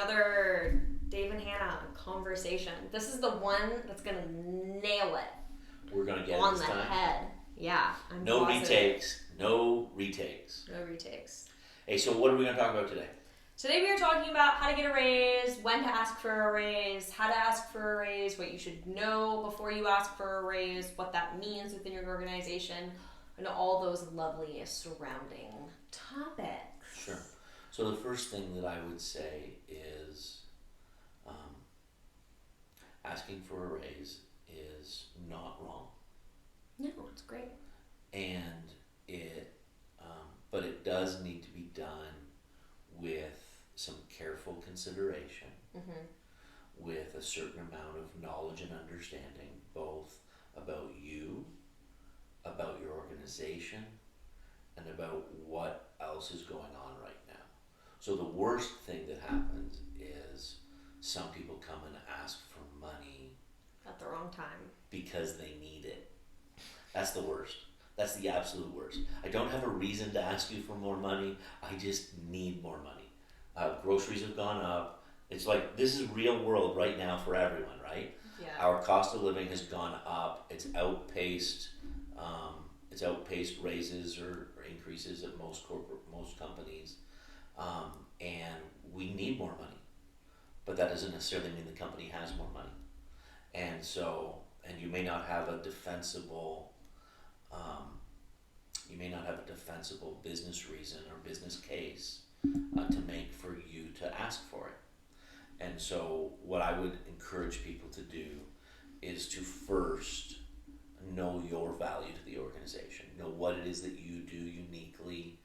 another Dave and Hannah conversation. This is the one that's going to nail it. We're going to get on it this the time. head. Yeah. I'm No positive. retakes. No retakes. No retakes. Hey, so what are we going to talk about today? Today we are talking about how to get a raise, when to ask for a raise, how to ask for a raise, what you should know before you ask for a raise, what that means within your organization, and all those lovely surrounding topics. Sure. So the first thing that I would say is asking for a raise is not wrong. No, it's great. And but it does need to be done with some careful consideration, with a certain amount of knowledge and understanding, both about you, about your organization, and about what else is going on right now. So the worst thing that happens is some people come and ask for money At the wrong time. because they need it. That's the worst. That's the absolute worst. I don't have a reason to ask you for more money. I just need more money. Groceries have gone up. It's like, this is real world right now for everyone, right? Yeah. Our cost of living has gone up. It's outpaced raises or increases at most companies, and we need more money. But that doesn't necessarily mean the company has more money, and you may not have a defensible, business reason or business case to make for you to ask for it. And so what I would encourage people to do is to first know your value to the organization. Know what it is that you do uniquely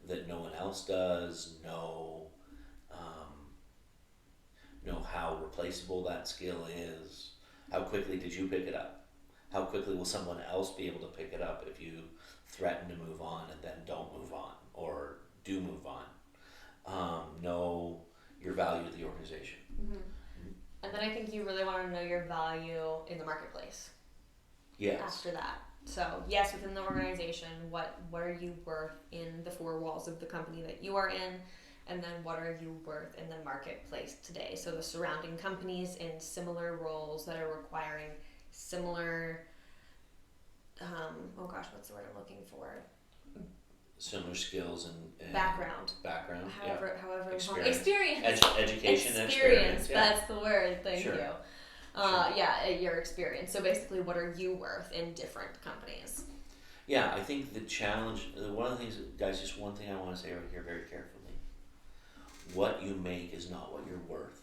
that no one else does. Know how replaceable that skill is. How quickly did you pick it up? How quickly will someone else be able to pick it up if you threaten to move on and then don't move on, or do move on? Know your value to the organization. And then I think you really want to know your value in the marketplace. Yes. After that. So yes, within the organization, what are you worth in the four walls of the company that you are in? And then what are you worth in the marketplace today? So the surrounding companies in similar roles that are requiring similar, what's the word I'm looking for? Similar skills and Background. However, Experience. Education and experience. experience. Yeah. That's the word. Thank Sure. you. Sure. Your experience. So basically, what are you worth in different companies? Yeah, I think the challenge, one of the things, guys, just one thing I want to say right here very carefully. What you make is not what you're worth.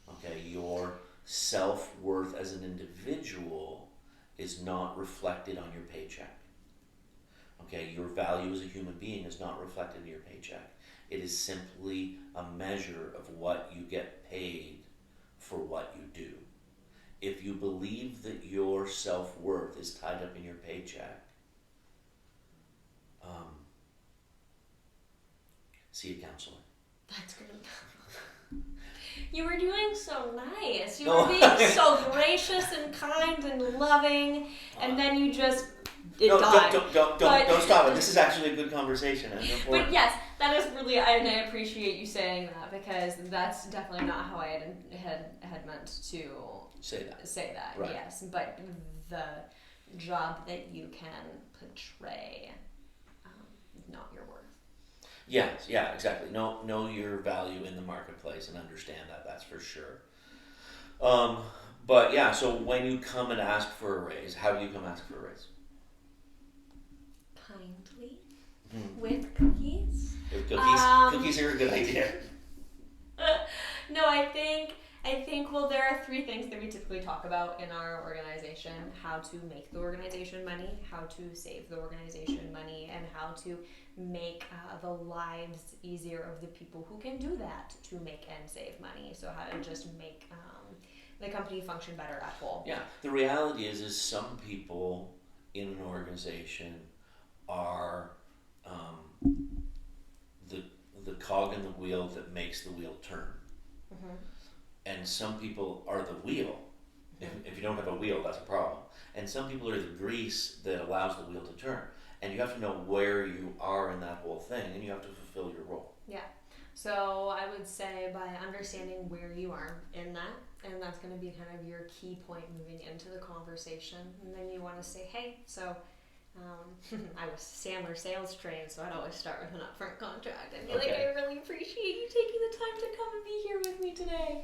Okay, your self-worth as an individual is not reflected on your paycheck. Okay, your value as a human being is not reflected in your paycheck. It is simply a measure of what you get paid for what you do. If you believe that your self-worth is tied up in your paycheck, see a counselor. That's good. You were doing so nice. You No. were being so gracious and kind and loving, and then you just died. Don't stop it. This is actually a good conversation. But yes, that is really, and I appreciate you saying that, because that's definitely not how I had meant to say that. Right. Yes, but the job that you can portray, not your worth. Yes, yeah, exactly. Know your value in the marketplace and understand that. That's for sure. But yeah, so when you come and ask for a raise, how do you come ask for a raise? Kindly, with cookies. With cookies. Cookies are a good idea. No, I think well, there are three things that we typically talk about in our organization: how to make the organization money, how to save the organization money, and how to make the lives easier of the people who can do that to make and save money. So how to just make the company function better at whole. Yeah, the reality is some people in an organization are the cog in the wheel that makes the wheel turn. And some people are the wheel. If you don't have a wheel, that's a problem. And some people are the grease that allows the wheel to turn. And you have to know where you are in that whole thing, and you have to fulfill your role. Yeah. So I would say by understanding where you are in that, and that's going to be kind of your key point moving into the conversation. And then you want to say, hey, so I was Sandler sales trained, so I'd always start with an upfront contract and be like, Okay. I really appreciate you taking the time to come and be here with me today.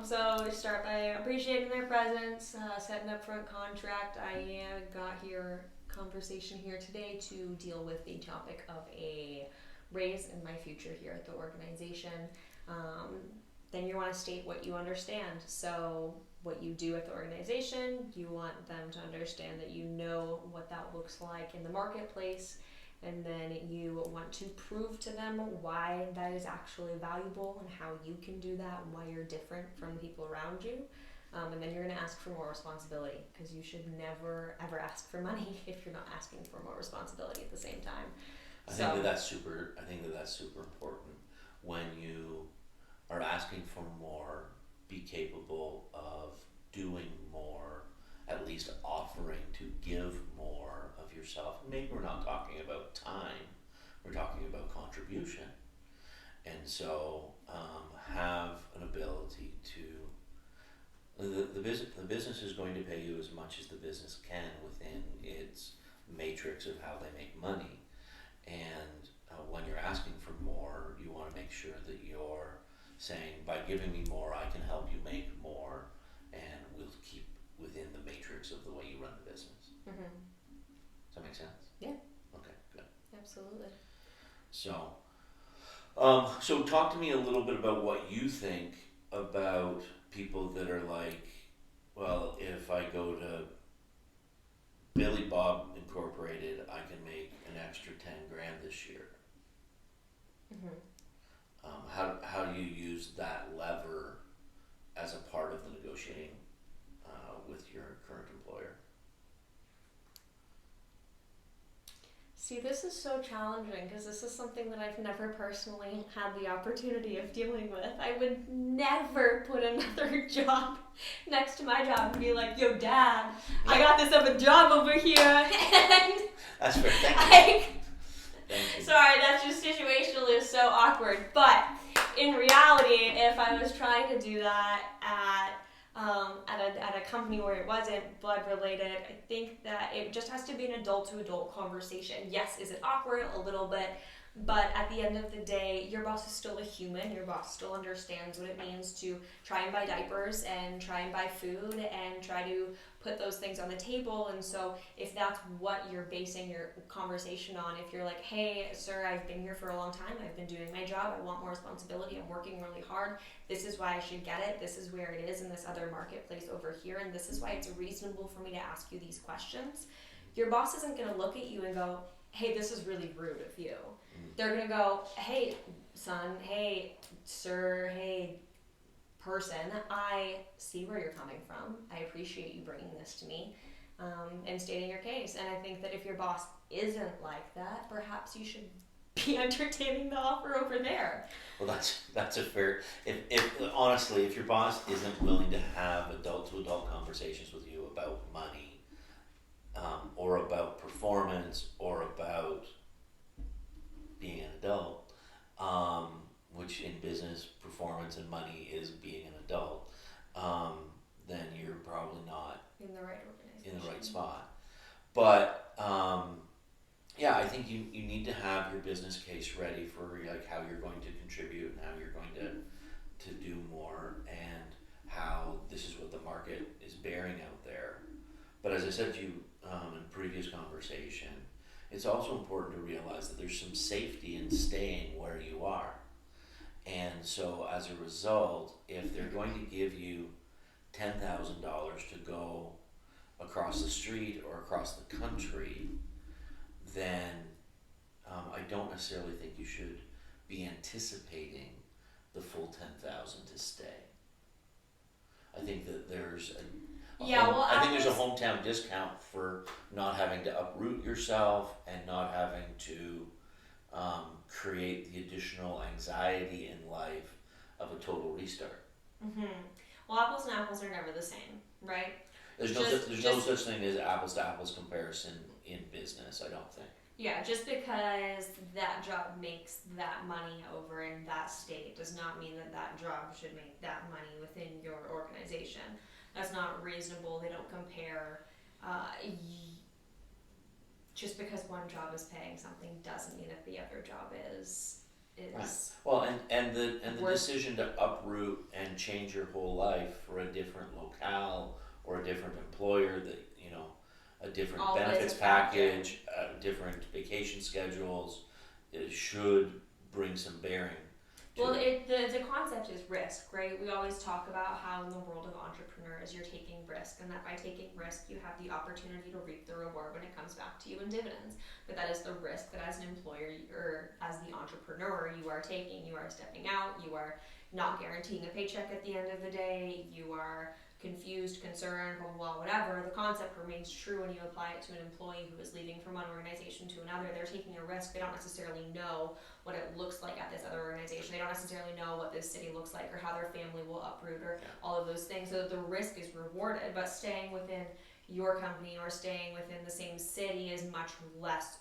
So start by appreciating their presence, set an upfront contract. I got here conversation here today to deal with the topic of a raise in my future here at the organization. Then you want to state what you understand. So what you do at the organization, you want them to understand that you know what that looks like in the marketplace, and then you want to prove to them why that is actually valuable and how you can do that and why you're different from the people around you. And then you're going to ask for more responsibility, because you should never ever ask for money if you're not asking for more responsibility at the same time. I think that that's super important. When you are asking for more, be capable of doing more, at least offering to give more of yourself. Maybe we're not talking about time, we're talking about contribution. And so have an ability to, the business is going to pay you as much as the business can within its matrix of how they make money. And when you're asking for more, you want to make sure that you're saying, by giving me more, I can help you make more, and we'll keep within the matrix of the way you run the business. Mm-hmm. Does that make sense? Yeah. Okay, good. Absolutely. So, so talk to me a little bit about what you think about people that are like, well, if I go to Billy Bob Incorporated, I can make an extra 10 grand this year. Mm-hmm. How do you use that lever as a part of the negotiating with your current employer? See, this is so challenging because this is something that I've never personally had the opportunity of dealing with. I would never put another job next to my job and be like, yo, Dad, I got this other job over here. And That's fair. Thank you. sorry, that's just situationally so awkward. But in reality, if I was trying to do that at a company where it wasn't blood related, I think that it just has to be an adult to adult conversation. Yes, is it awkward? A little bit. But at the end of the day, your boss is still a human. Your boss still understands what it means to try and buy diapers and try and buy food and try to put those things on the table. And so if that's what you're basing your conversation on, if you're like, hey, sir, I've been here for a long time. I've been doing my job. I want more responsibility. I'm working really hard. This is why I should get it. This is where it is in this other marketplace over here. And this is why it's reasonable for me to ask you these questions. Your boss isn't going to look at you and go, hey, this is really rude of you. They're going to go, hey, son, hey, sir, hey, person, I see where you're coming from. I appreciate you bringing this to me and stating your case. And I think that if your boss isn't like that, perhaps you should be entertaining the offer over there. Well, that's a fair. If honestly, if your boss isn't willing to have adult to adult conversations with you about money, or about performance, or about being an adult, which in business, performance and money is being an adult, then you're probably not In the right organization. in the right spot. But yeah, I think you need to have your business case ready for like how you're going to contribute and how you're going to do more, and how this is what the market is bearing out there. But as I said to you in previous conversation, it's also important to realize that there's some safety in staying where you are. And so as a result, if they're going to give you $10,000 to go across the street or across the country, then I don't necessarily think you should be anticipating the full 10,000 to stay. I think that there's I think there's a hometown discount for not having to uproot yourself and not having to create the additional anxiety in life of a total restart. Mm-hmm. Well, apples and apples are never the same, right? There's no such thing as apples to apples comparison in business, I don't think. Yeah, just because that job makes that money over in that state does not mean that that job should make that money within your organization. That's not reasonable. They don't compare. Just because one job is paying something doesn't mean that the other job is Right. Well, and the worth. decision to uproot and change your whole life for a different locale or a different employer, that a different All plays a benefits factor. package, different vacation schedules, it should bring some bearing to Well, it. the concept is risk, right? We always talk about how in the world of entrepreneurs you're taking risk, and that by taking risk you have the opportunity to reap the reward when it comes back to you in dividends. But that is the risk that as an employer or as the entrepreneur you are taking. You are stepping out. You are not guaranteeing a paycheck at the end of the day. You are confused, concerned, blah, blah, blah, whatever. The concept remains true when you apply it to an employee who is leaving from one organization to another. They're taking a risk. They don't necessarily know what it looks like at this other organization. They don't necessarily know what this city looks like or how their family will uproot or all of those things. So the risk is rewarded, but staying within your company or staying within the same city is much less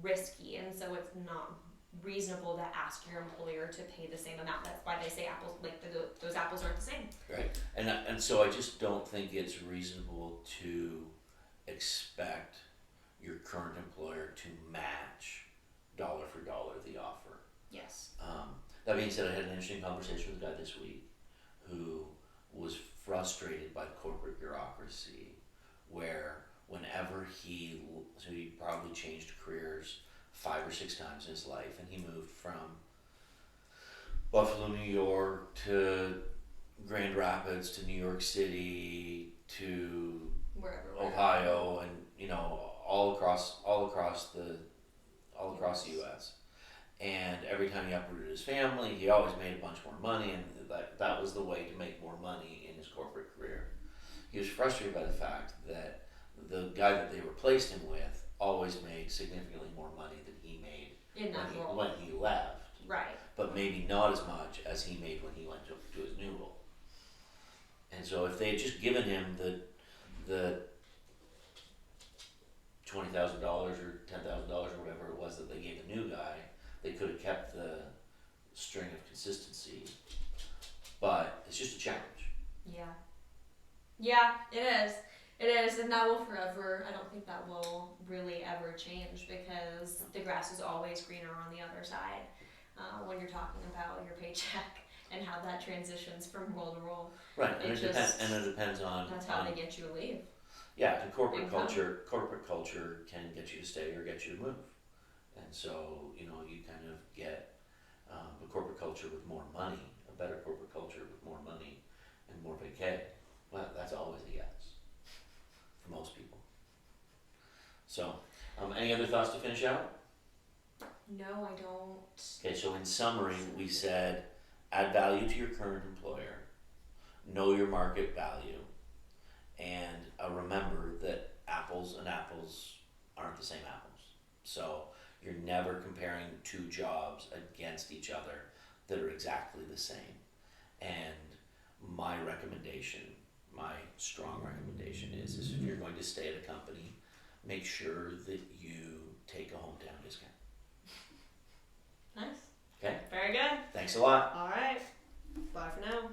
risky, and so it's not reasonable to ask your employer to pay the same amount. That's why they say apples, like those apples aren't the same. Right. And so I just don't think it's reasonable to expect your current employer to match dollar for dollar the offer. Yes. That being said, I had an interesting conversation with a guy this week who was frustrated by corporate bureaucracy, where whenever so he probably changed careers 5 or 6 times in his life, and he moved from Buffalo, New York to Grand Rapids to New York City to Wherever. Ohio, and all across the U.S. And every time he uprooted his family, he always made a bunch more money, and that was the way to make more money in his corporate career. He was frustrated by the fact that the guy that they replaced him with always made significantly more money than he made in that role. when he left, Right. but maybe not as much as he made when he went to his new role. And so if they had just given him the $20,000 or $10,000 or whatever it was that they gave the new guy, they could have kept the string of consistency. But it's just a challenge. Yeah. Yeah, it is. It is, and that will forever. I don't think that will really ever change because the grass is always greener on the other side. When you're talking about your paycheck and how that transitions from role to role. Right, and It it depends on. That's how they get you to leave. Yeah, the corporate Income. culture can get you to stay or get you to move, and so you kind of get a corporate culture with more money, a better corporate culture with more money and more vacay. Well, that's always a yes for most people. So, any other thoughts to finish out? No, I don't. Okay, so in summary, we said add value to your current employer, know your market value, and remember that apples and apples aren't the same apples. So you're never comparing 2 jobs against each other that are exactly the same. And my strong recommendation is if you're going to stay at a company, make sure that you take a hometown discount. Nice. Okay? Very good. Thanks a lot. All right. Bye for now.